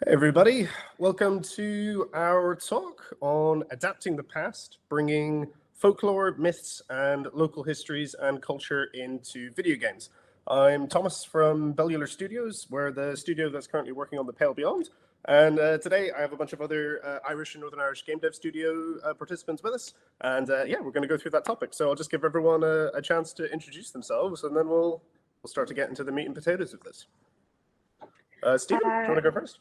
Hey everybody, welcome to our talk on adapting the past, bringing folklore, myths, and local histories and culture into video games. I'm Thomas from Bellular Studios. We're the studio that's currently working on The Pale Beyond. And today I have a bunch of other Irish and Northern Irish game dev studio participants with us. And yeah, we're going to go through that topic. So I'll just give everyone a chance to introduce themselves, and then we'll start to get into the meat and potatoes of this. Stephen, do you want to go first?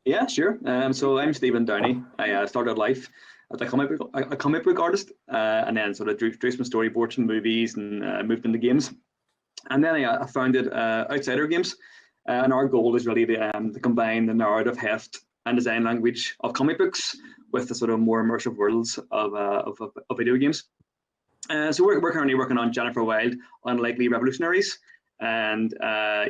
Yeah, sure. So I'm Stephen Downey. I started life as a comic book artist, and then sort of drew some storyboards and movies, and moved into games. And then I founded Outsider Games, and our goal is really to combine the narrative heft and design language of comic books with the sort of more immersive worlds of video games. So we're currently working on Jennifer Wilde, Unlikely Revolutionaries. And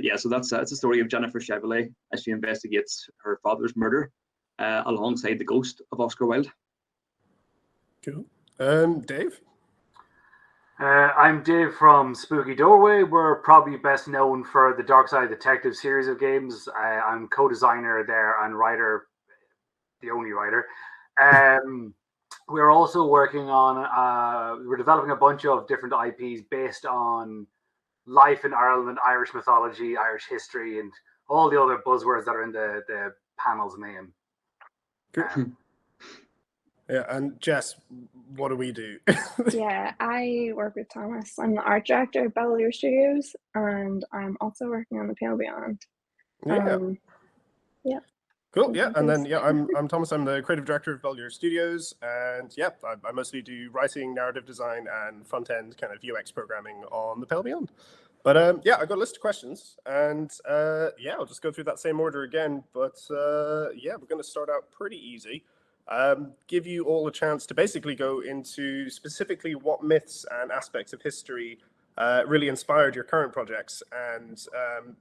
yeah, so that's the story of Jennifer Chevrolet as she investigates her father's murder alongside the ghost of Oscar Wilde. Cool. Dave? I'm Dave from Spooky Doorway. We're probably best known for the Darkside Detective series of games. I'm co-designer there and writer, the only writer. We're also working on, we're developing a bunch of different IPs based on life in Ireland, Irish mythology, Irish history, and all the other buzzwords that are in the panel's name. Good. Yeah, and Jess, what do we do? Yeah, I work with Thomas. I'm the art director at Bellular Studios, and I'm also working on The Pale Beyond. Yeah. Cool. Yeah, and then I'm Thomas. I'm the creative director of Bellular Studios, and yeah, I mostly do writing, narrative design, and front end kind of UX programming on The Pale Beyond. But yeah, I've got a list of questions, and yeah, I'll just go through that same order again. But yeah, we're going to start out pretty easy. Give you all a chance to basically go into specifically what myths and aspects of history really inspired your current projects, and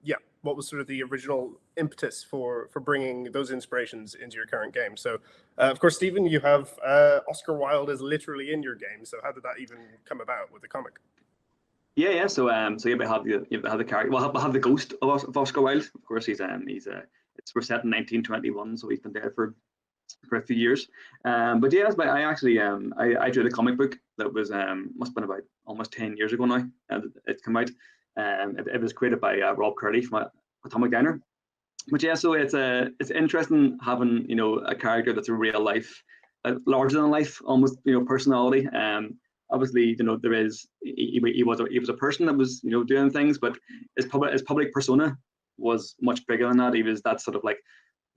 yeah, what was sort of the original impetus for bringing those inspirations into your current game. So of course, Stephen, you have Oscar Wilde is literally in your game. So how did that even come about with the comic? Yeah. So yeah, we have the character. We'll have the ghost of Oscar Wilde. Of course, we're set in 1921, so he's been dead for a few years. But yeah, I actually I drew the comic book that was must have been about almost 10 years ago now. It came out. It was created by Rob Curley from Atomic Diner. But yeah, so it's interesting having a character that's a real life, larger than life, almost personality. Obviously, there is he was a person that was doing things, but his public persona was much bigger than that. He was that sort of like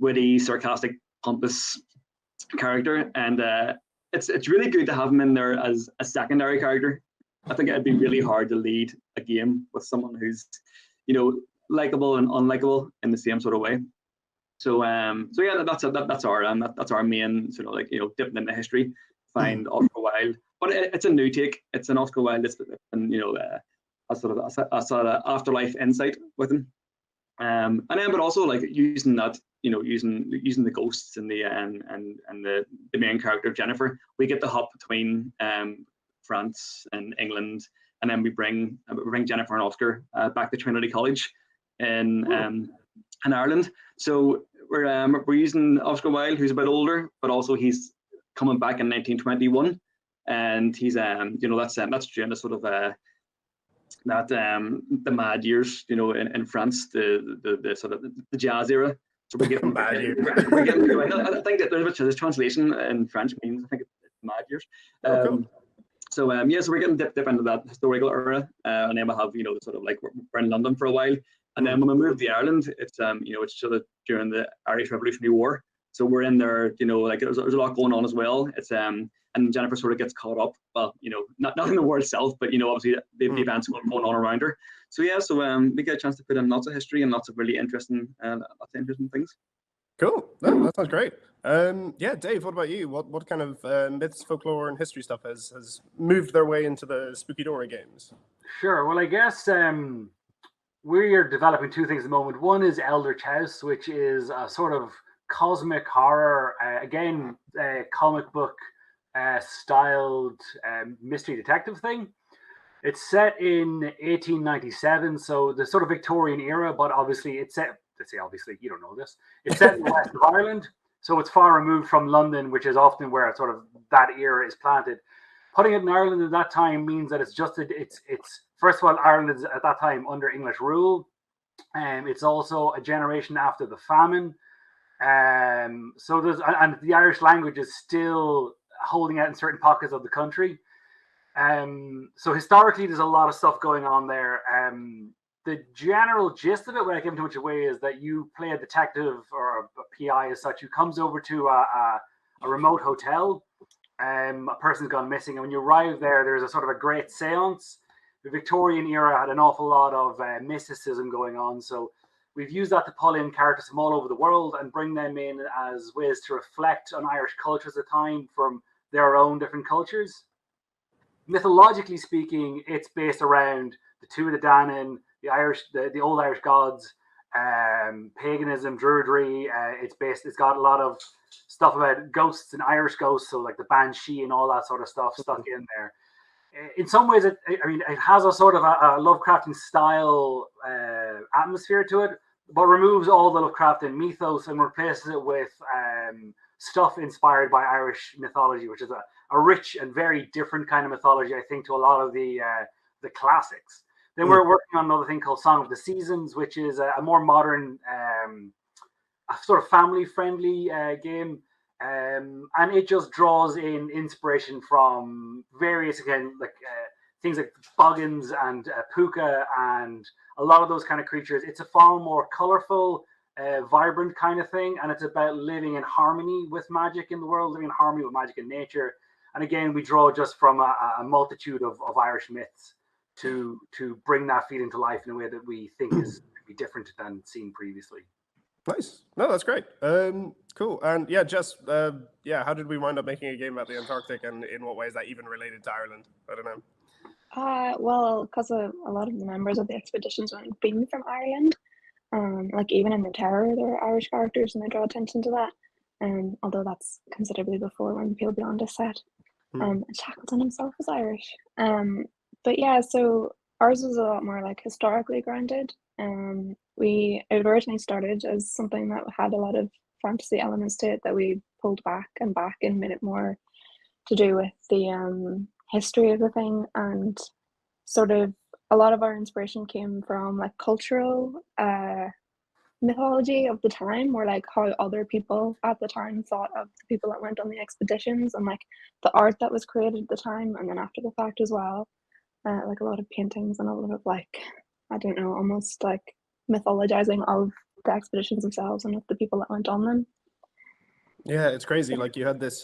witty, sarcastic, pompous character, and it's really good to have him in there as a secondary character. I think it'd be really hard to lead a game with someone who's likable and unlikable in the same sort of way. So yeah, that's our main sort of like dipping into history, find Oscar Wilde, but it's a new take. It's an Oscar Wilde, and a sort of afterlife insight with him. And then, but also like using that, using the ghosts and the main character of Jennifer, we get to hop between France and England, and then we bring Jennifer and Oscar back to Trinity College in Ireland. So we're using Oscar Wilde, who's a bit older, but also he's coming back in 1921, and he's that's during the sort of the mad years, in France, the sort of the jazz era. So we're getting mad years. I think that there's translation in French means, I think it's mad years. Cool. So yeah, so we're getting dip into that historical era, and then we'll have sort of like we're in London for a while, and then when we move to Ireland, it's it's sort of during the Irish Revolutionary War. So we're in there, like there's a lot going on as well. It's and Jennifer sort of gets caught up. Well, not in the war itself, but obviously the events going on around her. So yeah, so we get a chance to put in lots of history and lots of really interesting things. Cool. No, that sounds great. Yeah, Dave, what about you? What kind of myths, folklore, and history stuff has moved their way into the Spooky Doorway games? Sure. Well, I guess we're developing two things at the moment. One is Eldritch House, which is a sort of cosmic horror, again, comic book styled mystery detective thing. It's set in 1897, so the sort of Victorian era, but obviously it's set they say, obviously, you don't know this. It's set in the west of Ireland, so it's far removed from London, which is often where sort of that era is planted. Putting it in Ireland at that time means that it's first of all, Ireland is at that time under English rule. It's also a generation after the famine. So the Irish language is still holding out in certain pockets of the country. So historically, there's a lot of stuff going on there. The general gist of it, without giving too much away, is that you play a detective or a PI as such who comes over to a remote hotel. A person's gone missing, and when you arrive there, there's a sort of a great seance. The Victorian era had an awful lot of mysticism going on, so we've used that to pull in characters from all over the world and bring them in as ways to reflect on Irish cultures at the time from their own different cultures. Mythologically speaking, it's based around the Tuatha De Danann, the old Irish gods, paganism, druidry. It's got a lot of stuff about ghosts and Irish ghosts, so like the banshee and all that sort of stuff stuck in there. In some ways, it has a sort of a Lovecraftian style atmosphere to it, but removes all the Lovecraftian mythos and replaces it with stuff inspired by Irish mythology, which is a rich and very different kind of mythology, I think, to a lot of the classics. Then we're working on another thing called Song of the Seasons, which is a more modern, a sort of family-friendly game. And it just draws in inspiration from various, again, like things like boggins and puka and a lot of those kind of creatures. It's a far more colorful, vibrant kind of thing, and it's about living in harmony with magic in the world, living in harmony with magic in nature. And again, we draw just from a multitude of Irish myths to bring that feeling to life in a way that we think is different than seen previously. Nice. No, that's great. Cool. And yeah, Jess, how did we wind up making a game about the Antarctic, and in what way is that even related to Ireland? I don't know. Well, because a lot of the members of the expeditions would have been from Ireland. Like even in the Terror, there are Irish characters, and they draw attention to that. Although that's considerably before when Pale Beyond is set. Shackleton himself was Irish. But yeah, so ours was a lot more like historically grounded. It originally started as something that had a lot of fantasy elements to it that we pulled back and made it more to do with the history of the thing, and sort of a lot of our inspiration came from like cultural mythology of the time, or like how other people at the time thought of the people that went on the expeditions, and like the art that was created at the time and then after the fact as well. Like a lot of paintings and a lot of like, I don't know, almost like mythologizing of the expeditions themselves and of the people that went on them. Yeah, it's crazy. Like you had this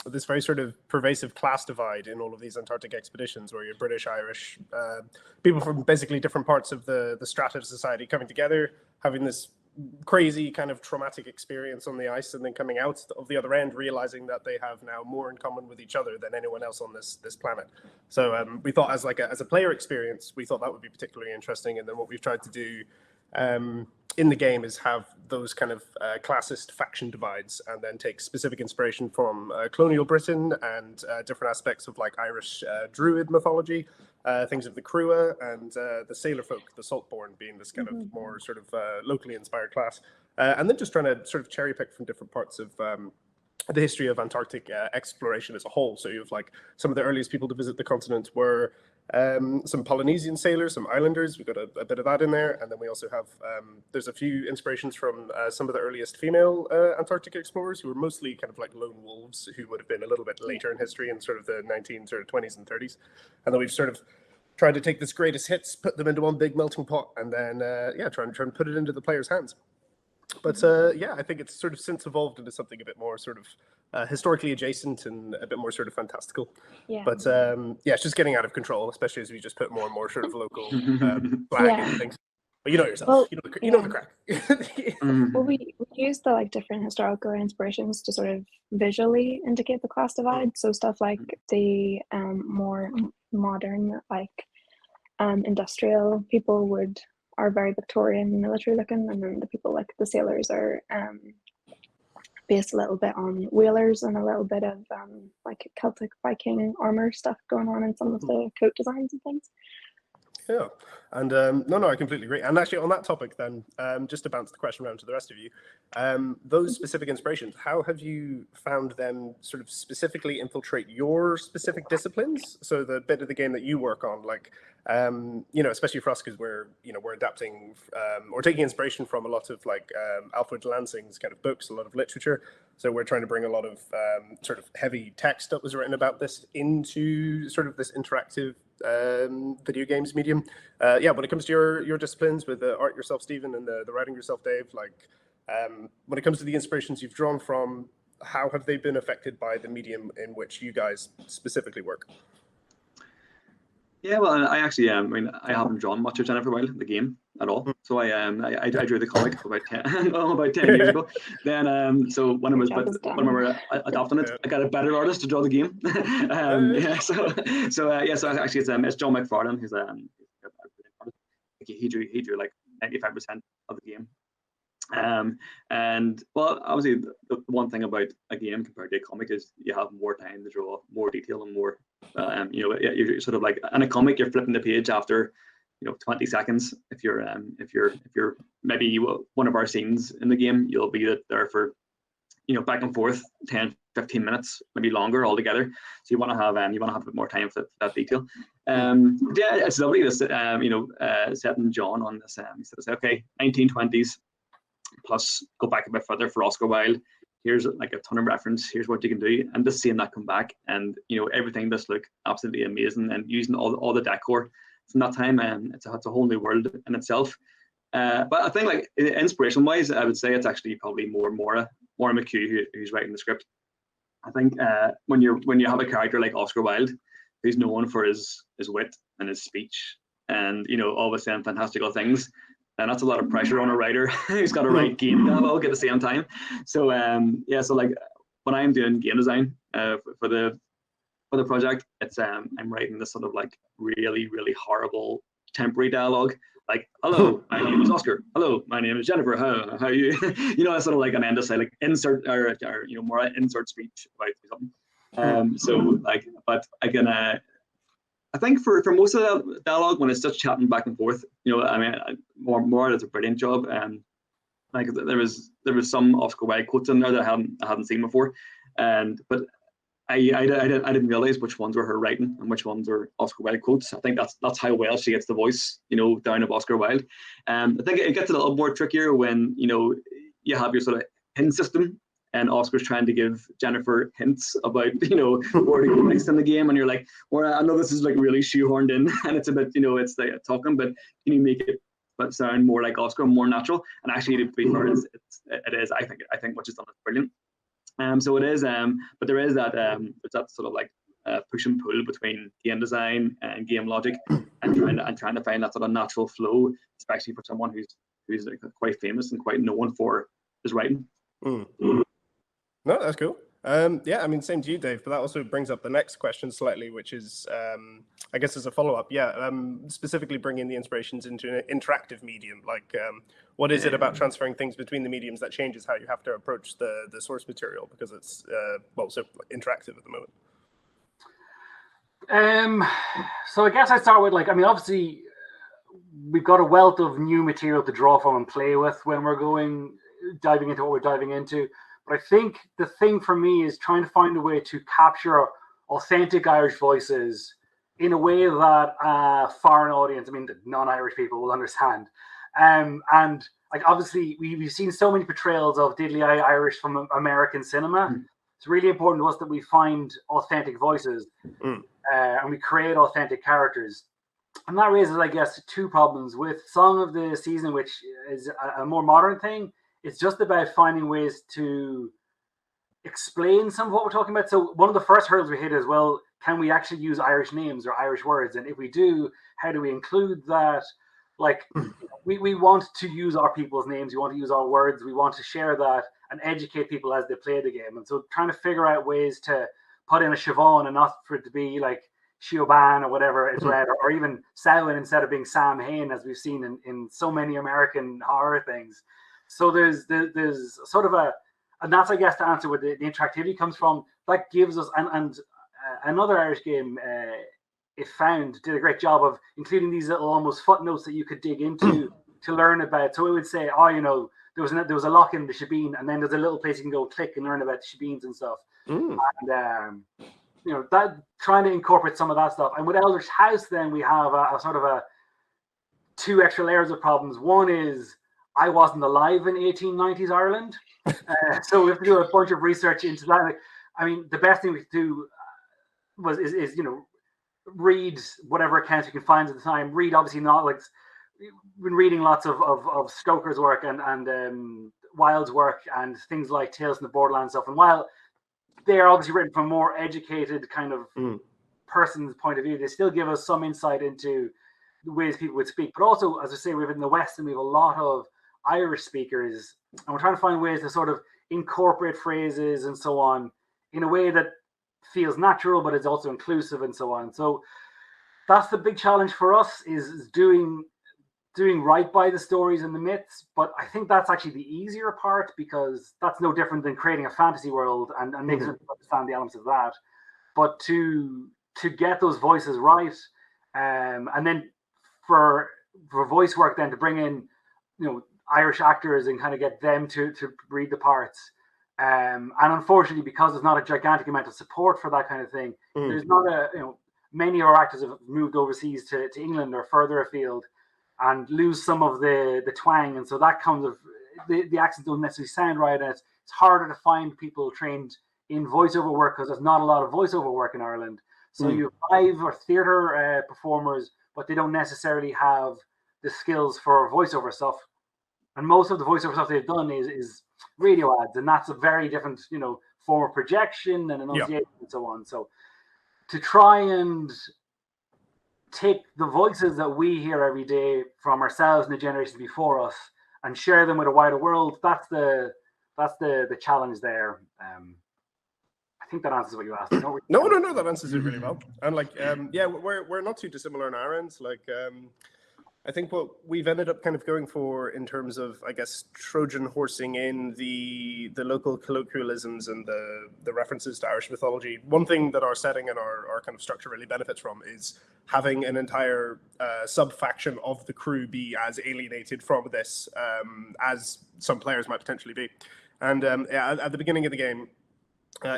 this very sort of pervasive class divide in all of these Antarctic expeditions, where you're British, Irish, people from basically different parts of the strata of society coming together, having this crazy kind of traumatic experience on the ice, and then coming out of the other end realizing that they have now more in common with each other than anyone else on this planet. So we thought as a player experience, we thought that would be particularly interesting. And then what we've tried to do in the game is have those kind of classist faction divides, and then take specific inspiration from colonial Britain and different aspects of like Irish druid mythology, things of the Crua and the sailor folk, the Saltborn being this kind of more sort of locally inspired class, and then just trying to sort of cherry pick from different parts of the history of Antarctic exploration as a whole. So you have like some of the earliest people to visit the continent were some Polynesian sailors, some islanders. We've got a bit of that in there. And then we also have, there's a few inspirations from some of the earliest female Antarctic explorers, who were mostly kind of like lone wolves, who would have been a little bit later in history in sort of the 1920s and 30s. And then we've sort of tried to take this greatest hits, put them into one big melting pot, and then, try and put it into the players' hands. But I think it's sort of since evolved into something a bit more sort of historically adjacent and a bit more sort of fantastical. Yeah. But it's just getting out of control, especially as we just put more and more sort of local flag and things. But you know yourself, well, you know the crack. Well, we used the like different historical inspirations to sort of visually indicate the class divide. So stuff like the more modern, like industrial people are very Victorian military looking, and then the people like the sailors are based a little bit on whalers, and a little bit of like Celtic Viking armor stuff going on in some of the coat designs and things. Yeah, and no, I completely agree. And actually, on that topic, then, just to bounce the question around to the rest of you, those specific inspirations, how have you found them sort of specifically infiltrate your specific disciplines? So the bit of the game that you work on, like, especially for us, because we're adapting or taking inspiration from a lot of like Alfred Lansing's kind of books, a lot of literature. So we're trying to bring a lot of sort of heavy text that was written about this into sort of this interactive video games medium. When it comes to your disciplines with the art yourself, Stephen, and the writing yourself, Dave, like when it comes to the inspirations you've drawn from, how have they been affected by the medium in which you guys specifically work? Yeah, well, I actually, I haven't drawn much of Jennifer Wilde, the game, at all. So I drew the comic about 10 years ago. Then, so when we were adopting it, I got a better artist to draw the game. So actually, it's John McFarlane who's he drew like 95% of the game. And well, obviously the one thing about a game compared to a comic is you have more time to draw more detail and more you're sort of like in a comic you're flipping the page after 20 seconds. If you're maybe one of our scenes in the game, you'll be there for back and forth 10-15 minutes, maybe longer altogether. So you want to have a bit more time for that detail. It's lovely to setting John on this. He said, okay, 1920s plus go back a bit further for Oscar Wilde. Here's like a ton of reference. Here's what you can do, and just seeing that come back, and everything just look absolutely amazing, and using all the decor from that time, and it's a whole new world in itself. But I think like inspiration wise, I would say it's actually probably more Maura McHugh who's writing the script. I think when you have a character like Oscar Wilde, who's known for his wit and his speech, and always saying fantastical things, and that's a lot of pressure on a writer who's got to write game dialogue at the same time. So so like when I'm doing game design for the project, it's I'm writing this sort of like really, really horrible temporary dialogue, like, hello, my name is Oscar. Hello, my name is Jennifer. How are you? It's sort of like an end to say like insert or more insert speech about something. So like, but again, I think for most of the dialogue, when it's just chatting back and forth, Maura does a brilliant job. Like there was some Oscar Wilde quotes in there that I hadn't seen before, but I didn't realize which ones were her writing and which ones were Oscar Wilde quotes. I think that's how well she gets the voice, down of Oscar Wilde. I think it gets a little more trickier when you have your sort of hint system, and Oscar's trying to give Jennifer hints about where to go next in the game, and you're like, well, I know this is like really shoehorned in, and it's a bit it's like talking, but can you make it sound more like Oscar, more natural? And actually, to be fair, it is. I think what she's done is brilliant. So it is, but there is that sort of like push and pull between game design and game logic, and trying to find that sort of natural flow, especially for someone who's like quite famous and quite known for his writing. No, that's cool. Same to you, Dave, but that also brings up the next question slightly, which is, I guess as a follow-up, specifically bringing the inspirations into an interactive medium. Like, what is it about transferring things between the mediums that changes how you have to approach the source material, because it's, so interactive at the moment? So I guess I start with obviously we've got a wealth of new material to draw from and play with when we're diving into what we're diving into. But I think the thing for me is trying to find a way to capture authentic Irish voices in a way that a foreign audience, the non-Irish people, will understand. And like obviously we've seen so many portrayals of diddly Irish from American cinema. It's really important to us that we find authentic voices and we create authentic characters. And that raises, I guess, two problems with Song of the Season, which is a more modern thing. It's just about finding ways to explain some of what we're talking about. So one of the first hurdles we hit is, well, can we actually use Irish names or Irish words? And if we do, how do we include that? Like, we want to use our people's names. We want to use our words. We want to share that and educate people as they play the game. And so trying to figure out ways to put in a Siobhan and not for it to be like Siobhan or whatever it's read, or even Samhain instead of being Sam Hain, as we've seen in so many American horror things. So there's sort of and that's, I guess, the answer where the interactivity comes from. That gives us, and another Irish game Found did a great job of including these little almost footnotes that you could dig into to learn about. So it would say, oh, you know, there was a lock in the shebeen, and then there's a little place you can go click and learn about the shebeens and stuff. And you know, that trying to incorporate some of that stuff. And with Eldritch House, then we have a sort of a 2 extra layers of problems. One is I wasn't alive in 1890s Ireland, so we have to do a bunch of research into that. Like, I mean, the best thing we could do is you know, read whatever accounts you can find at the time. Read obviously not like been reading lots of Stoker's work and Wilde's work and things like Tales from the Borderlands stuff. And while they are obviously written from a more educated kind of person's point of view, they still give us some insight into the ways people would speak. But also, as I say, we've in the West and we have a lot of Irish speakers, and we're trying to find ways to sort of incorporate phrases and so on in a way that feels natural, but it's also inclusive and so on. So that's the big challenge for us is doing right by the stories and the myths. But I think that's actually the easier part, because that's no different than creating a fantasy world and making them understand the elements of that. But to get those voices right, and then for voice work, then to bring in, you know, Irish actors and kind of get them to read the parts. And unfortunately, because there's not a gigantic amount of support for that kind of thing, there's not many of our actors have moved overseas to England or further afield and lose some of the twang. And so that comes of the accents don't necessarily sound right. And it's harder to find people trained in voiceover work because there's not a lot of voiceover work in Ireland. So you have live or theatre performers, but they don't necessarily have the skills for voiceover stuff. And most of the voiceover stuff they've done is radio ads, and that's a very different, you know, form of projection and enunciation and so on. So to try and take the voices that we hear every day from ourselves and the generations before us and share them with a wider world, that's the challenge there. I think that answers what you asked. No, that answers it really well. And like, yeah, we're not too dissimilar on our ends. Like, I think what we've ended up kind of going for in terms of, I guess, Trojan horsing in the local colloquialisms and the references to Irish mythology. One thing that our setting and our kind of structure really benefits from is having an entire sub-faction of the crew be as alienated from this as some players might potentially be. And at the beginning of the game,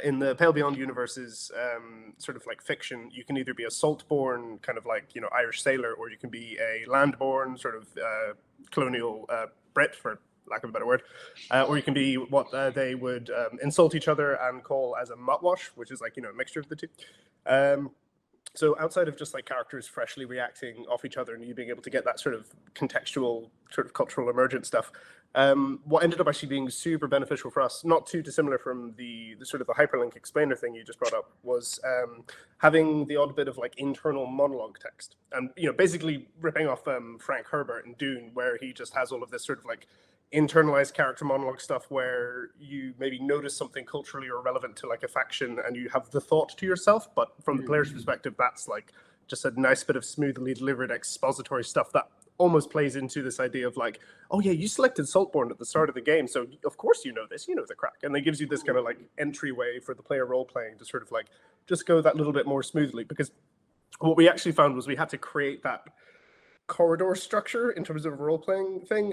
in the Pale Beyond universe's sort of like fiction, you can either be a salt-born kind of like, you know, Irish sailor, or you can be a land-born sort of colonial Brit, for lack of a better word, or you can be what they would insult each other and call as a mutwash, which is like, you know, a mixture of the two. So outside of just like characters freshly reacting off each other and you being able to get that sort of contextual, sort of cultural emergent stuff, what ended up actually being super beneficial for us, not too dissimilar from the sort of the hyperlink explainer thing you just brought up, was having the odd bit of like internal monologue text. And, you know, basically ripping off Frank Herbert in Dune, where he just has all of this sort of like internalized character monologue stuff where you maybe notice something culturally or relevant to like a faction and you have the thought to yourself, but from the player's perspective, that's like just a nice bit of smoothly delivered expository stuff that almost plays into this idea of like, oh yeah, you selected Saltborn at the start of the game, so of course you know this, you know the crack. And it gives you this kind of like entryway for the player role playing to sort of like just go that little bit more smoothly, because what we actually found was we had to create that corridor structure in terms of a role playing thing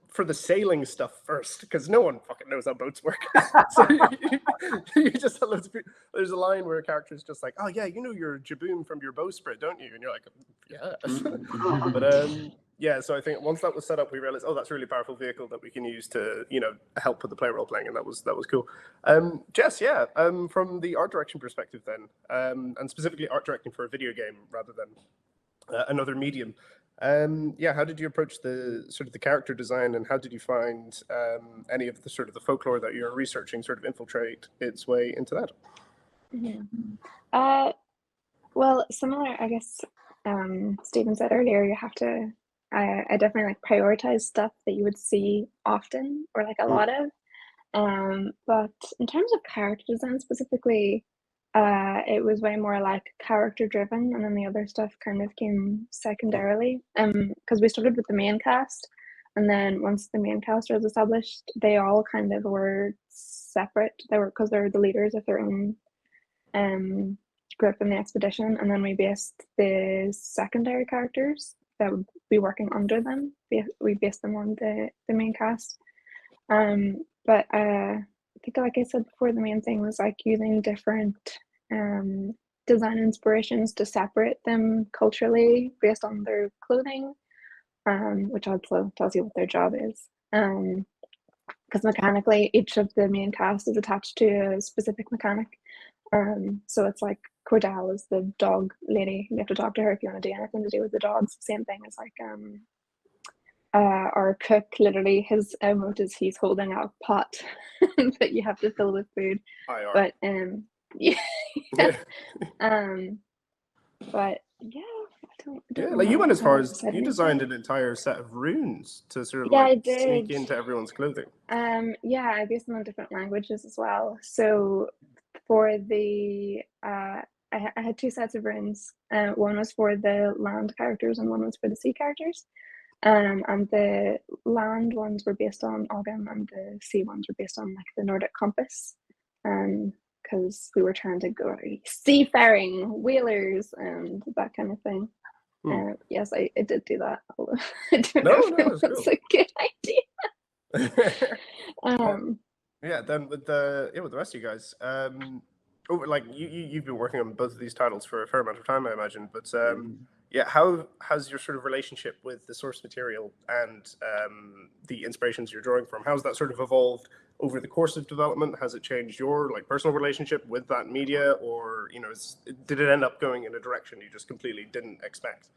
for the sailing stuff first, because no one fucking knows how boats work. So you just have loads of people. There's a line where a character is just like, oh yeah, you know your jaboon from your bowsprit, don't you? And you're like, yeah. But yeah, so I think once that was set up, we realized, oh, that's a really powerful vehicle that we can use to, you know, help with the player role playing, and that was cool. Jess, yeah, from the art direction perspective then, and specifically art directing for a video game rather than another medium. Yeah, how did you approach the sort of the character design, and how did you find any of the sort of the folklore that you're researching sort of infiltrate its way into that? Well, similar, I guess, Stephen said earlier, you have to, I definitely like prioritize stuff that you would see often or like a lot of. But in terms of character design specifically, it was way more like character driven, and then the other stuff kind of came secondarily. Because we started with the main cast, and then once the main cast was established, they all kind of were separate. They were, because they're the leaders of their own group in the expedition, and then we based the secondary characters that would be working under them. We based them on the main cast. But I think, like I said before, the main thing was like using different design inspirations to separate them culturally based on their clothing, which also tells you what their job is. Because mechanically, each of the main cast is attached to a specific mechanic. So it's like Cordell is the dog lady. You have to talk to her if you want to do anything to do with the dogs. Same thing as like our cook. Literally, his emote is he's holding a pot that you have to fill with food. But yeah. But yeah. I don't like you went as far as said you anything. designed an entire set of runes to sort of Yeah, I like did. sneak into everyone's clothing. Yeah, I based them on different languages as well. So for the I had two sets of runes. One was for the land characters and one was for the sea characters. And the land ones were based on Ogham and the sea ones were based on like the Nordic compass. Because we were trying to go seafaring, whalers, and that kind of thing. Yes, I did do that. Although I don't know if it was a good idea. Yeah, then with the rest of you guys, like you've been working on both of these titles for a fair amount of time, I imagine. But yeah, how has your sort of relationship with the source material and the inspirations you're drawing from, how's that sort of evolved over the course of development? Has it changed your like personal relationship with that media, or did it end up going in a direction you just completely didn't expect?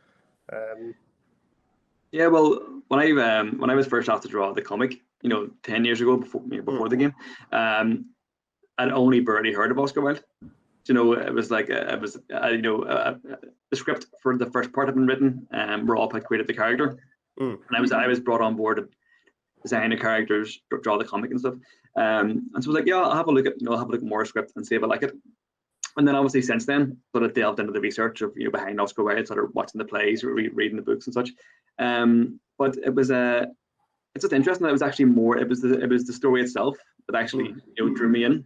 Yeah, well, when I was first asked to draw the comic, 10 years ago before the game, I'd only barely heard of Oscar Wilde. It was like the script for the first part had been written. Rob had created the character, and I was brought on board to design the characters, draw the comic and stuff. And so I was like, yeah, I'll have a look at more script and see if I like it. And then obviously since then, sort of delved into the research of behind Oscar Wilde, sort of watching the plays, reading the books and such. But it was it's just interesting that it was actually more. It was the story itself that actually drew me in.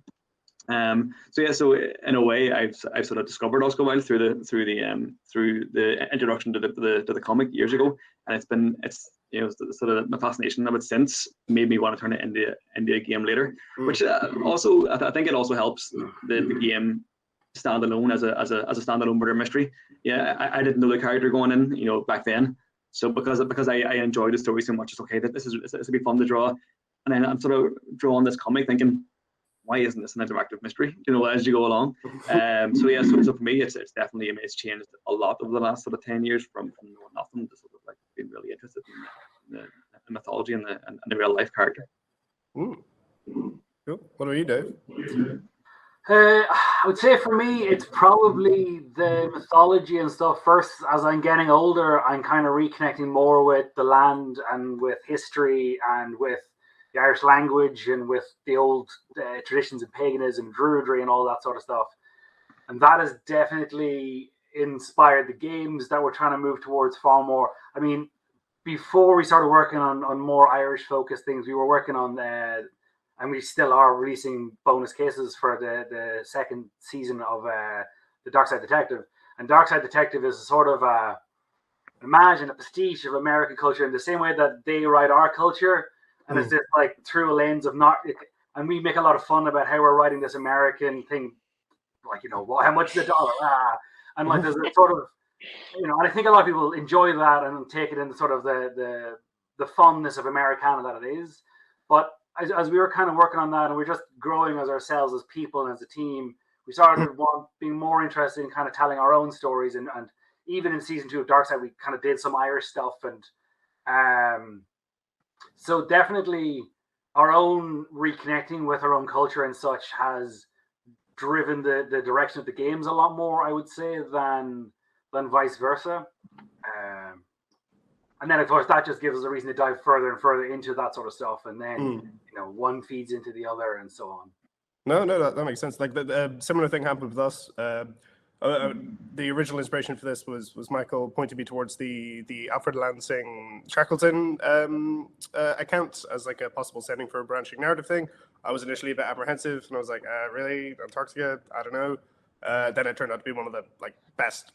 So in a way, I've sort of discovered Oscar Wilde through the introduction to the comic years ago, and it's sort of my fascination of it since made me want to turn it into a game later, which also I think it also helps the game stand alone as a standalone murder mystery. Yeah, I didn't know the character going in, back then. So because I enjoyed the story so much, it's okay that this will be fun to draw, and then I'm sort of drawing this comic thinking, why isn't this an interactive mystery? As you go along. So for me, it's definitely it's changed a lot over the last sort of 10 years from knowing nothing to sort of like being really interested in the mythology and the real life character. Cool. What about you, Dave? I would say for me, it's probably the mythology and stuff. First, as I'm getting older, I'm kind of reconnecting more with the land and with history and with the Irish language and with the old traditions of paganism, druidry, and all that sort of stuff. And that has definitely inspired the games that we're trying to move towards far more. I mean, before we started working on more Irish-focused things, we were working on and we still are releasing bonus cases for the second season of the Darkside Detective. And Darkside Detective is sort of imagine a pastiche of American culture in the same way that they write our culture. And it's just like through a lens of and we make a lot of fun about how we're writing this American thing, like, how much is the dollar? And like there's a sort of, and I think a lot of people enjoy that and take it in sort of the funness of Americana that it is. But as we were kind of working on that and we're just growing as ourselves as people and as a team, we started being more interested in kind of telling our own stories. And even in season 2 of Darkside, we kind of did some Irish stuff. And so definitely our own reconnecting with our own culture and such has driven the direction of the games a lot more, I would say, than vice versa. And then, of course, that just gives us a reason to dive further and further into that sort of stuff. And then, one feeds into the other and so on. No, that makes sense. Like the similar thing happened with us. The original inspiration for this was Michael pointed me towards the Alfred Lansing Shackleton account as like a possible setting for a branching narrative thing. I was initially a bit apprehensive, and I was like, really? Antarctica? I don't know. Then it turned out to be one of the best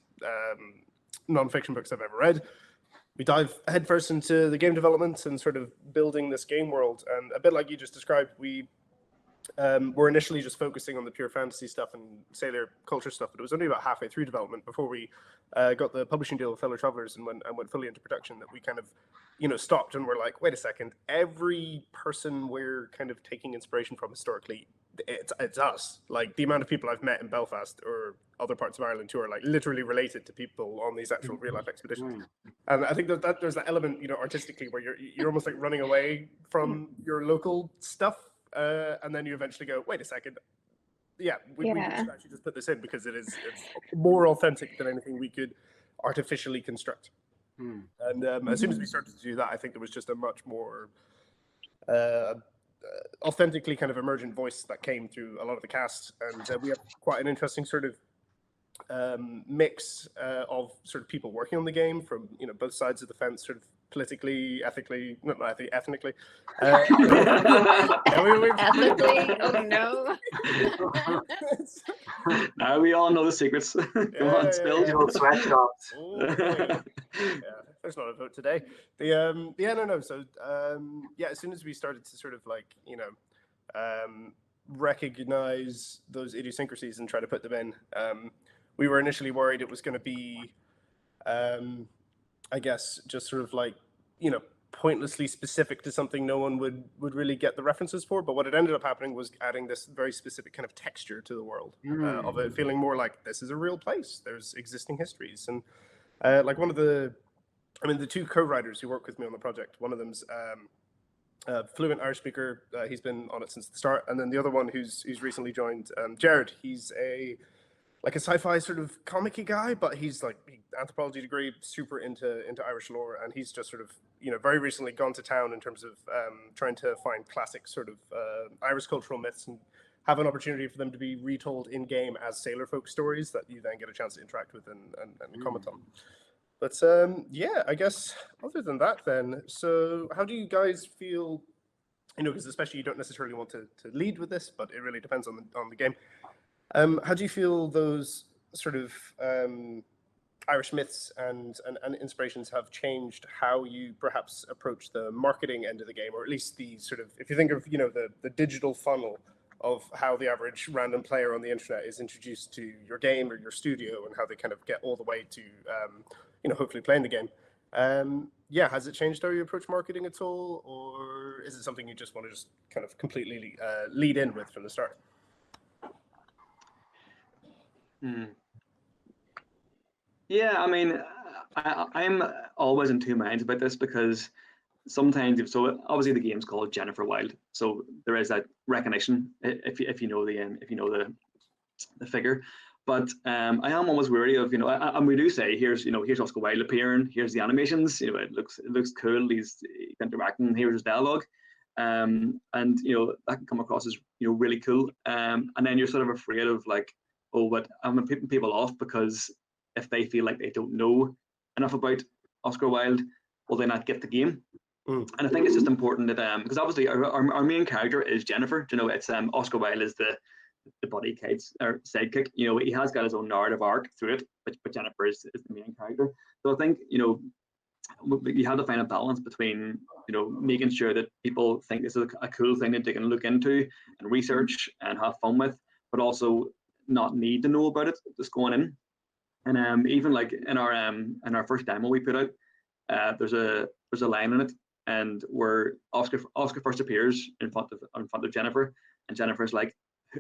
non-fiction books I've ever read. We dive headfirst into the game development and sort of building this game world. And a bit like you just described, we were initially just focusing on the pure fantasy stuff and sailor culture stuff, but it was only about halfway through development before we got the publishing deal with Fellow Travelers and went fully into production that we kind of, stopped and were like, wait a second, every person we're kind of taking inspiration from historically, it's us. Like the amount of people I've met in Belfast or other parts of Ireland who are literally related to people on these actual real life expeditions. And I think that there's that element, artistically where you're almost like running away from your local stuff. And then you eventually go, wait a second. Yeah, we should actually just put this in because it's more authentic than anything we could artificially construct. And as soon as we started to do that, I think there was just a much more authentically kind of emergent voice that came through a lot of the cast. And we have quite an interesting sort of mix of sort of people working on the game from, both sides of the fence, sort of politically, ethically, not ethnically. Ethically? Oh no. Now we all know the secrets. Come on, spill. Sweatshops. There's not a vote today. So as soon as we started to sort of recognize those idiosyncrasies and try to put them in, we were initially worried it was going to be I guess just sort of pointlessly specific to something no one would really get the references for. But what it ended up happening was adding this very specific kind of texture to the world of it feeling more like this is a real place. There's existing histories. And one of the two co-writers who work with me on the project, one of them's fluent Irish speaker. He's been on it since the start. And then the other one who's recently joined, Jared, he's a sci-fi sort of comic-y guy, but he's anthropology degree, super into Irish lore, and he's just sort of very recently gone to town in terms of trying to find classic sort of Irish cultural myths and have an opportunity for them to be retold in game as sailor folk stories that you then get a chance to interact with and comment on. But I guess other than that, then, so how do you guys feel? Because especially you don't necessarily want to lead with this, but it really depends on the game. How do you feel those sort of Irish myths and inspirations have changed how you perhaps approach the marketing end of the game, or at least the sort of, if you think of the digital funnel of how the average random player on the internet is introduced to your game or your studio, and how they kind of get all the way to hopefully playing the game. Has it changed how you approach marketing at all, or is it something you just want to just kind of completely lead in with from the start? Yeah, I mean, I'm always in two minds about this because sometimes, so obviously the game's called Jennifer Wilde, so there is that recognition if you know the figure. But I am always wary of, and we do say here's Oscar Wilde appearing, here's the animations, it looks cool, he's interacting, here's his dialogue, and that can come across as really cool, and then you're sort of afraid of but I'm putting people off because if they feel like they don't know enough about Oscar Wilde, will they not get the game? And I think it's just important that because obviously our main character is Jennifer. It's Oscar Wilde is the buddy kid's or sidekick. He has got his own narrative arc through it, but Jennifer is the main character. So I think you have to find a balance between making sure that people think this is a cool thing that they can look into and research and have fun with, but also not need to know about it, just going in. And even in our first demo we put out, there's a line in it, and where Oscar first appears in front of Jennifer, and Jennifer's like,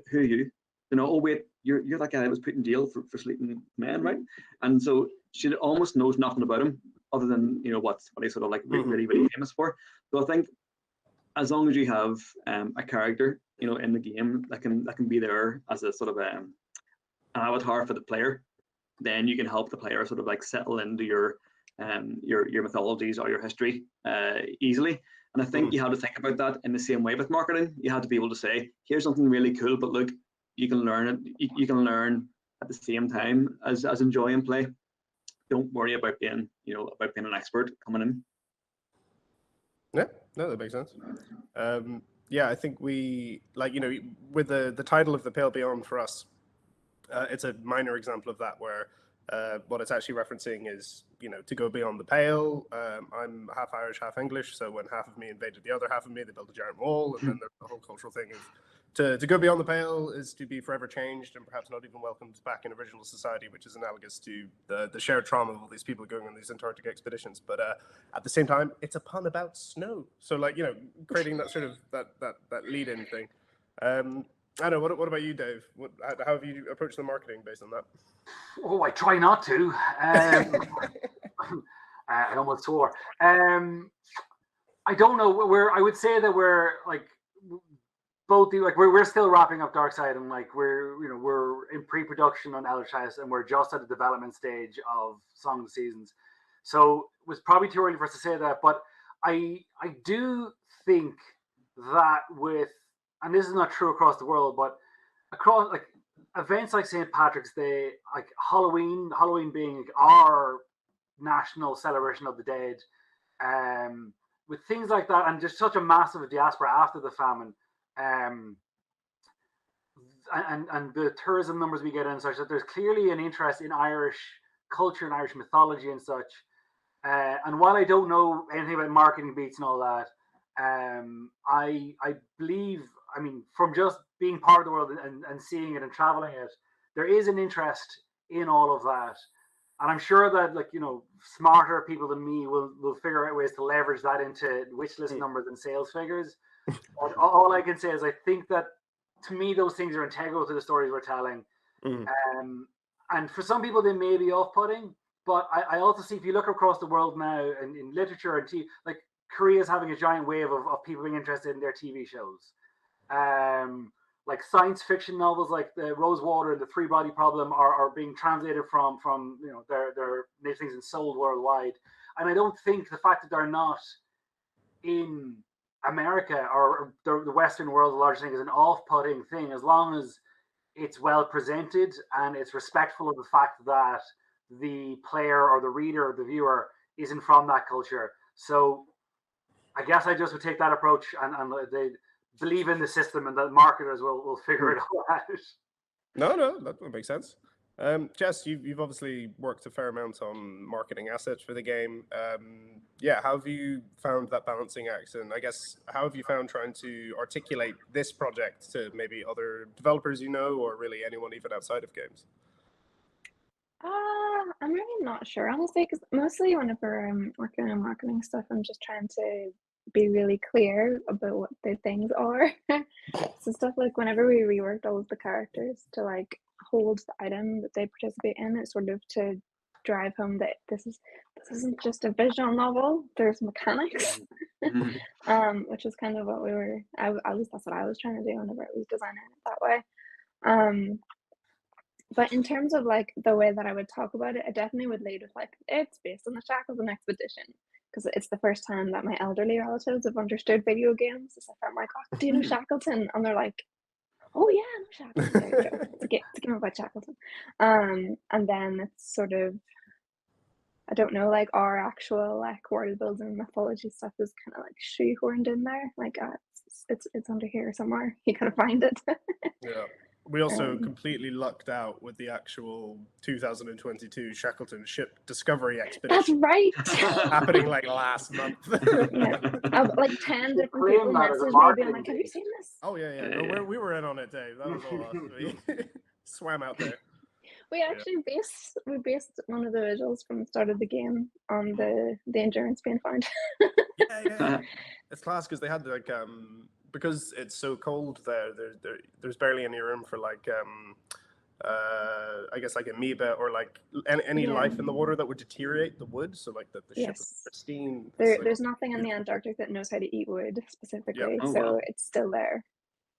"Who are you?" Oh wait, you're that guy that was put in jail for sleeping men, right? And so she almost knows nothing about him other than what he's sort of really famous for. So I think as long as you have a character in the game that can be there as a sort of an avatar for the player, then you can help the player sort of settle into your mythologies or your history easily. And I think you have to think about that in the same way with marketing. You have to be able to say, here's something really cool, but look, you can learn it. You can learn at the same time as enjoy and play. Don't worry about being an expert coming in. Yeah, no, that makes sense. I think we with the title of the Pale Beyond for us, it's a minor example of that where what it's actually referencing is, to go beyond the pale. I'm half Irish, half English, so when half of me invaded the other half of me, they built a giant wall, and then there's the whole cultural thing of to go beyond the pale is to be forever changed and perhaps not even welcomed back in original society, which is analogous to the shared trauma of all these people going on these Antarctic expeditions. But at the same time, it's a pun about snow. So creating that sort of that lead-in thing. I don't know. What about you, Dave? How have you approached the marketing based on that? Oh, I try not to. I almost swore. I don't know. I would say that we're like both. We're still wrapping up Darkside, and we're in pre-production on Elder Chess, and we're just at the development stage of Song of the Seasons. So it was probably too early for us to say that, but I do think that and this is not true across the world, but across events like St. Patrick's Day, like Halloween being our national celebration of the dead, with things like that, and just such a massive diaspora after the famine, and the tourism numbers we get in such that there's clearly an interest in Irish culture and Irish mythology and such. And while I don't know anything about marketing beats and all that, I believe, from just being part of the world and seeing it and traveling it, there is an interest in all of that. And I'm sure that smarter people than me will figure out ways to leverage that into wish list numbers and sales figures. But all I can say is I think that, to me, those things are integral to the stories we're telling. And for some people, they may be off-putting, but I also see, if you look across the world now in literature and TV, Korea's having a giant wave of people being interested in their TV shows. Like science fiction novels like the Rosewater and the Three Body Problem are being translated from their native things and sold worldwide. And I don't think the fact that they're not in America or the Western world, the largest thing, is an off-putting thing, as long as it's well presented and it's respectful of the fact that the player or the reader or the viewer isn't from that culture. So I guess I just would take that approach, and they believe in the system, and that marketers will figure it all out. No, that would make sense. Jess, you've obviously worked a fair amount on marketing assets for the game. How have you found that balancing act? And I guess, how have you found trying to articulate this project to maybe other developers or really anyone even outside of games? I'm really not sure, honestly, because mostly whenever I'm working on marketing stuff, I'm just trying to be really clear about what the things are. So stuff like whenever we reworked all of the characters to hold the item that they participate in, it's sort of to drive home that this isn't just a visual novel, there's mechanics. Which is kind of what at least that's what I was trying to do whenever I was designing it that way. But in terms of the way that I would talk about it, I definitely would lead with it's based on the Shackleton expedition, because it's the first time that my elderly relatives have understood video games. So I'm like, oh, do you know Shackleton? And they're like, oh yeah, I know Shackleton. It's a game about Shackleton. And then it's sort of, I don't know, our actual world building mythology stuff is kind of shoehorned in there. It's under here somewhere. You gotta find it. Yeah. We also completely lucked out with the actual 2022 Shackleton ship discovery expedition. That's right. Happening last month. Yeah. 10 different people messaged me being like, have you seen this? Oh yeah. No, we were in on it, Dave. That was all us. We swam out there. We actually based one of the visuals from the start of the game on the endurance being found. Yeah. It's class because they had because it's so cold there's barely any room for I guess amoeba or any life in the water that would deteriorate the wood. So the ship is pristine. There's nothing in the Antarctic that knows how to eat wood specifically, it's still there.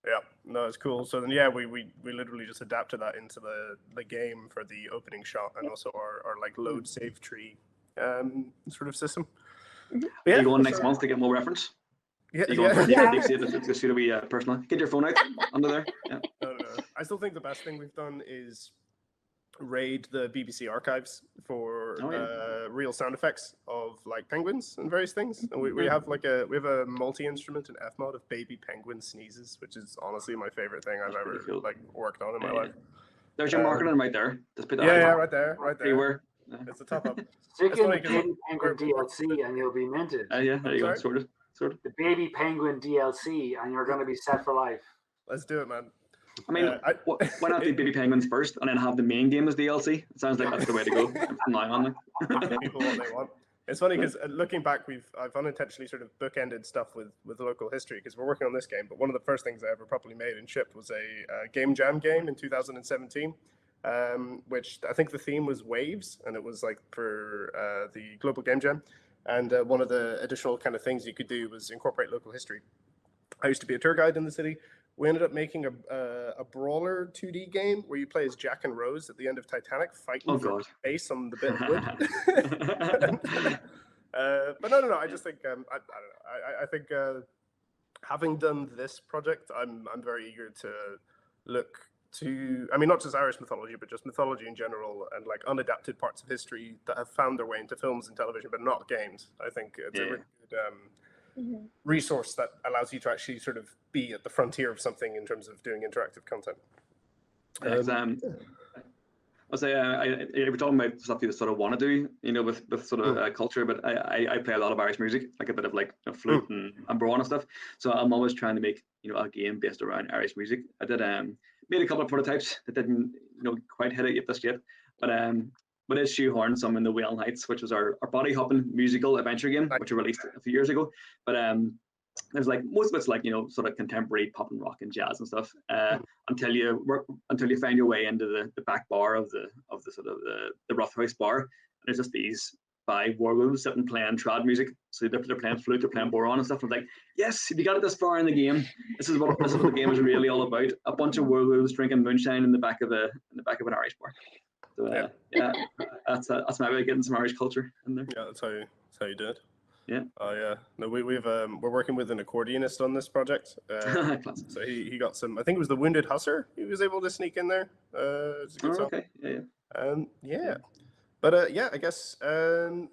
Yeah, no, it's cool. So then, we literally just adapted that into the game for the opening shot, and also our load save tree sort of system. Mm-hmm. Are you going next month to get more reference? Yeah. It's going to be personal. Get your phone out under there. Yeah. No. I still think the best thing we've done is raid the BBC archives for real sound effects of penguins and various things. And we have a multi-instrument in F-mod of baby penguin sneezes, which is honestly my favorite thing I've ever worked on in my life. There's your marketing right there. Just put that Yeah, out right there, right there. everywhere. It's a top up. Stick It's in funny the 'cause Baby Penguin DLC and you'll be minted. Yeah, there you go. Sorry? Sorted. The Baby Penguin DLC and you're going to be set for life. Let's do it, man. I mean, why not do Baby Penguins first and then have the main game as DLC? It sounds like that's the way to go from now on. Give people what they want. It's funny because looking back, I've unintentionally sort of bookended stuff with local history because we're working on this game. But one of the first things I ever properly made and shipped was a game jam game in 2017, which I think the theme was waves, and it was like for the global game jam. And one of the additional kind of things you could do was incorporate local history. I used to be a tour guide in the city. We ended up making a brawler 2D game where you play as Jack and Rose at the end of Titanic fighting for space on the bit of wood. But no. I just think I don't know. I think having done this project, I'm very eager to look to. I mean, not just Irish mythology, but just mythology in general, and like unadapted parts of history that have found their way into films and television, but not games. I think it's a really good resource that allows you to actually sort of be at the frontier of something in terms of doing interactive content. I'll say we're talking about stuff you sort of want to do, you know, with sort of culture. But I play a lot of Irish music, like a bit of like flute and brawn and stuff. So I'm always trying to make a game based around Irish music. I did made a couple of prototypes that didn't quite hit it just yet, but it's shoehorned some in the Whale Nights, which was our body hopping musical adventure game, which we released a few years ago. But there's like most of it's like sort of contemporary pop and rock and jazz and stuff until you find your way into the back bar of the sort of the Rough House bar. And there's just these 5 werewolves sitting playing trad music. So they're playing flute, they're playing boron and stuff. And I'm like, yes, if you got it this far in the game, this is what the game is really all about. A bunch of werewolves drinking moonshine in the back of an Irish bar. So that's my way of getting some Irish culture in there. Yeah, that's how you do it. Yeah. Oh yeah. No, we're working with an accordionist on this project. So he got some. I think it was the Wounded Hussar. He was able to sneak in there. It's a good song. Okay. Yeah. But I guess to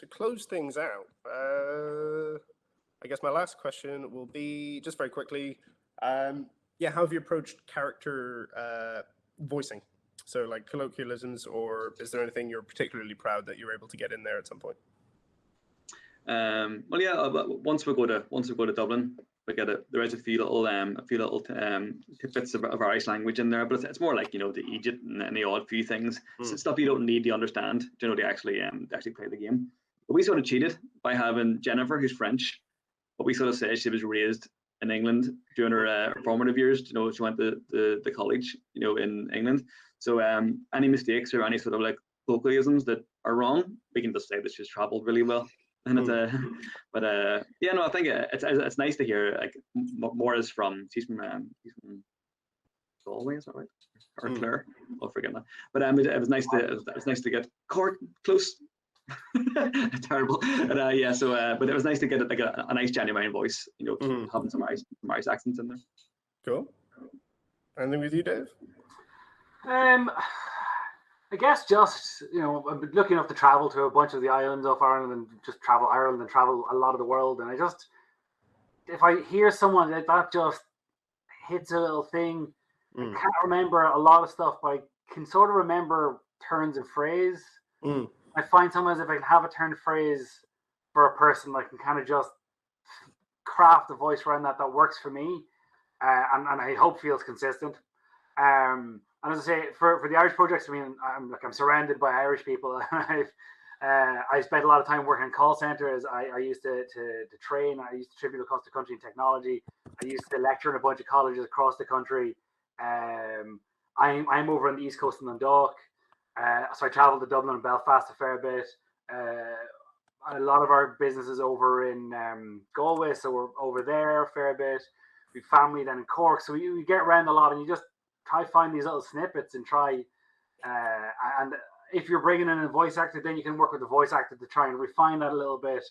close things out, I guess my last question will be just very quickly. How have you approached character voicing? So like colloquialisms, or is there anything you're particularly proud that you were able to get in there at some point? Once we go to Dublin, there is a few little tidbits of Irish language in there, but it's more like the Egypt and the odd few things, stuff you don't need to understand, to actually play the game. But we sort of cheated by having Jennifer, who's French, but we sort of say she was raised in England during her formative years. She went to the college, in England. So any mistakes or any sort of like colloquialisms that are wrong, we can just say that she's travelled really well. And it's I think it's nice to hear like more is from she's from Galway, is that right? Or Clare? I'll forget that. But it was nice to get Cork close. Terrible. But but it was nice to get like a nice genuine voice, having some Irish accents in there. Cool. Anything with you, Dave? I guess just, I've been lucky enough to travel to a bunch of the islands of Ireland and just travel Ireland and travel a lot of the world. And if I hear someone that just hits a little thing, I can't remember a lot of stuff, but I can sort of remember turns of phrase. I find sometimes if I can have a turn of phrase for a person, I can kind of just craft a voice around that works for me. And I hope feels consistent. And as I say, for the Irish projects, I mean, I'm surrounded by Irish people. I spent a lot of time working in call centers. I used to train. I used to tribute across the country in technology. I used to lecture in a bunch of colleges across the country. I'm over on the East Coast in Dundalk. So I traveled to Dublin and Belfast a fair bit. A lot of our businesses over in Galway, so we're over there a fair bit. We have family then in Cork, so we get around a lot, and you just try find these little snippets and try. And if you're bringing in a voice actor, then you can work with the voice actor to try and refine that a little bit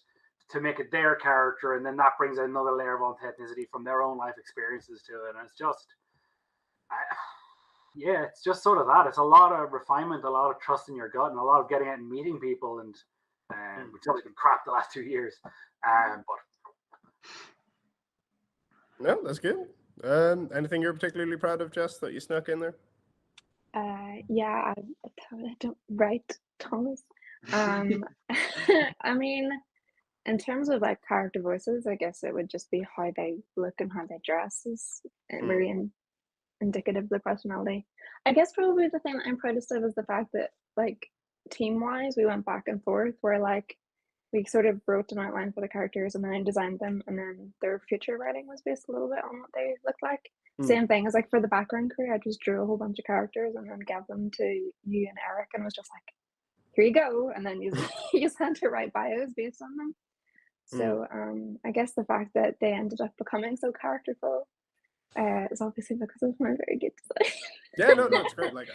to make it their character, and then that brings another layer of authenticity from their own life experiences to it. And it's just, it's just sort of that. It's a lot of refinement, a lot of trust in your gut, and a lot of getting out and meeting people, and which has been crap the last 2 years. But no, that's good. Anything you're particularly proud of, Jess, that you snuck in there? Yeah, I don't write Thomas. I mean, in terms of like character voices, I guess it would just be how they look and how they dress is really indicative of their personality. I guess probably the thing that I'm proudest of is the fact that like team-wise, we went back and forth where like we sort of wrote an outline for the characters and then I designed them, and then their future writing was based a little bit on what they looked like. Same thing as like for the background crew, I just drew a whole bunch of characters and then gave them to you and Eric and was just like, here you go, and then you just had to write bios based on them. So I guess the fact that they ended up becoming so characterful is obviously because of my very good design. Yeah, no, it's great. Like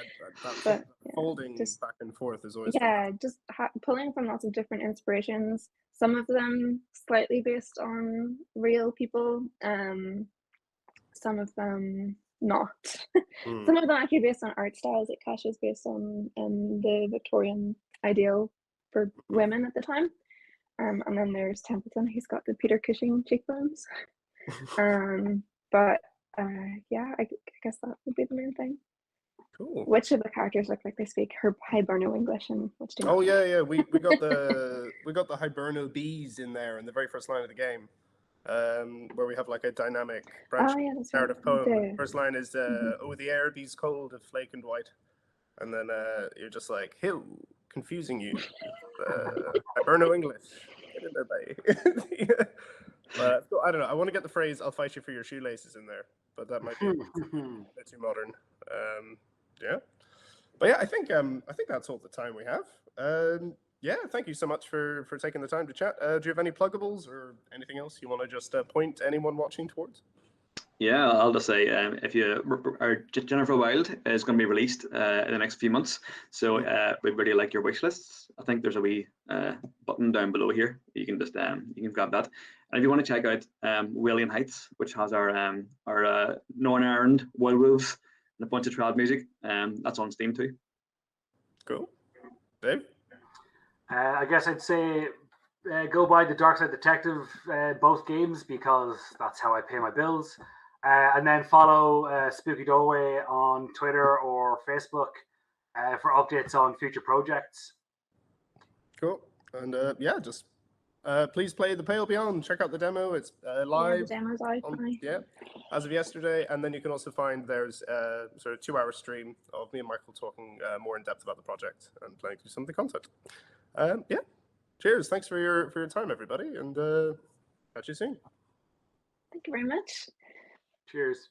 But, yeah, folding just- back and forth is always Yeah, just pulling from lots of different inspirations. Some of them slightly based on real people. Some of them not. Some of them actually based on art styles. Like Cash is based on the Victorian ideal for women at the time. And then there's Templeton. He's got the Peter Cushing cheekbones. But yeah, I guess that would be the main thing. Cool. Which of the characters look like they speak Hiberno English and which do not? Oh yeah. We got the Hiberno bees in there in the very first line of the game, where we have like a dynamic branch That's narrative right. poem. First line is "Oh, the air bees cold of flake and white," and then you're just like, "Hill, confusing you, Hiberno English." Get in there, bye. But I don't know. I want to get the phrase "I'll fight you for your shoelaces" in there, but that might be a bit too modern. Yeah, but yeah, I think that's all the time we have. Yeah, thank you so much for taking the time to chat. Do you have any pluggables or anything else you want to just point anyone watching towards? Yeah, I'll just say if you are Jennifer Wild is going to be released in the next few months, so we'd really like your wish lists. I think there's a wee button down below here. You can just you can grab that. And if you want to check out Wailing Heights, which has our Northern Ireland werewolves and a bunch of trad music, that's on Steam too. Cool, Dave. I guess I'd say go buy the Darkside Detective both games because that's how I pay my bills. And then follow Spooky Doorway on Twitter or Facebook for updates on future projects. Cool. And yeah, just please play The Pale Beyond. Check out the demo. It's live. Yeah, the demo's out. Yeah, as of yesterday. And then you can also find there's a sort of 2-hour stream of me and Michael talking more in depth about the project and playing through some of the content. Yeah. Cheers. Thanks for your time, everybody. And catch you soon. Thank you very much. Cheers.